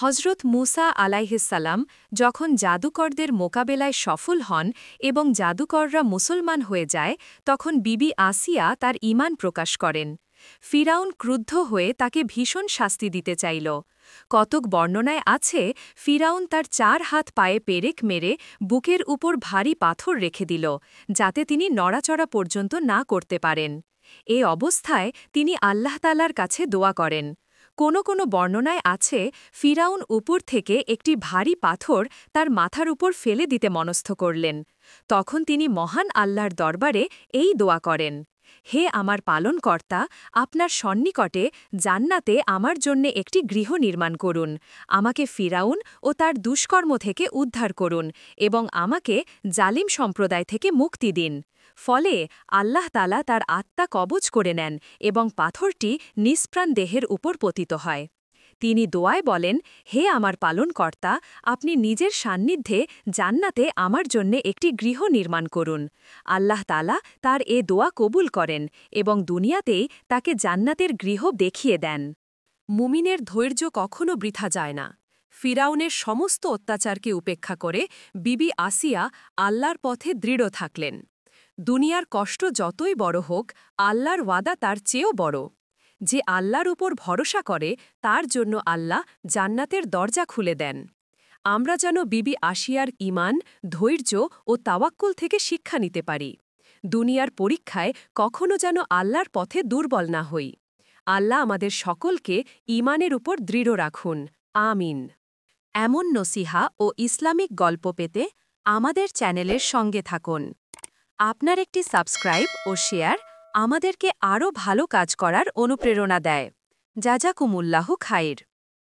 হজরত মুসা আলাইহিসসালাম যখন জাদুকরদের মোকাবেলায় সফল হন এবং জাদুকররা মুসলমান হয়ে যায় তখন বিবি আসিয়া তার ঈমান প্রকাশ করেন। ফিরাউন ক্রুদ্ধ হয়ে তাকে ভীষণ শাস্তি দিতে চাইল। কতক বর্ণনায় আছে ফিরাউন তার ৪ হাত পায়ে পেরেক মেরে বুকের উপর ভারী পাথর রেখে দিল, যাতে তিনি নড়াচড়া পর্যন্ত না করতে পারেন। এ অবস্থায় তিনি আল্লাহ তাআলার কাছে দোয়া করেন। কোনো বর্ণনায় আছে ফিরাউন উপর থেকে একটি ভারী পাথর তার মাথার উপর ফেলে দিতে মনস্থ করলেন। তখন তিনি মহান আল্লাহর দরবারে এই দোয়া করেন, হে আমার পালনকর্তা, আপনার সন্নিকটে জান্নাতে আমার জন্যে একটি গৃহ নির্মাণ করুন, আমাকে ফিরাউন ও তার দুষ্কর্ম থেকে উদ্ধার করুন এবং আমাকে জালিম সম্প্রদায় থেকে মুক্তি দিন। ফলে আল্লাহ তাআলা তার আত্মা কবজ করে নেন এবং পাথরটি নিষ্প্রাণ দেহের উপর পতিত হয়। তিনি দোয়ায় বলেন, হে আমার পালনকর্তা, আপনি নিজের সান্নিধ্যে জান্নাতে আমার জন্যে একটি গৃহ নির্মাণ করুন। আল্লাহ তাআলা তার এ দোয়া কবুল করেন এবং দুনিয়াতেই তাকে জান্নাতের গৃহ দেখিয়ে দেন। মুমিনের ধৈর্য কখনো বৃথা যায় না। ফিরাউনের সমস্ত অত্যাচারকে উপেক্ষা করে বিবি আসিয়া আল্লাহর পথে দৃঢ় থাকলেন। দুনিয়ার কষ্ট যতই বড় হোক, আল্লাহর ওয়াদা তার চেয়েও বড়। যে আল্লাহর উপর ভরসা করে তার জন্য আল্লাহ জান্নাতের দরজা খুলে দেন। আমরা যেন বিবি আসিয়ার ঈমান, ধৈর্য ও তাওয়াক্কুল থেকে শিক্ষা নিতে পারি। দুনিয়ার পরীক্ষায় কখনো যেন আল্লাহর পথে দুর্বল না হই। আল্লাহ আমাদের সকলকে ঈমানের উপর দৃঢ় রাখুন। আমিন। এমন নসিহা ও ইসলামিক গল্প পেতে আমাদের চ্যানেলের সঙ্গে থাকুন। আপনার একটি সাবস্ক্রাইব ও শেয়ার আমাদেরকে আরও ভালো কাজ করার অনুপ্রেরণা দেয়। জাযাকুমুল্লাহু খাইর।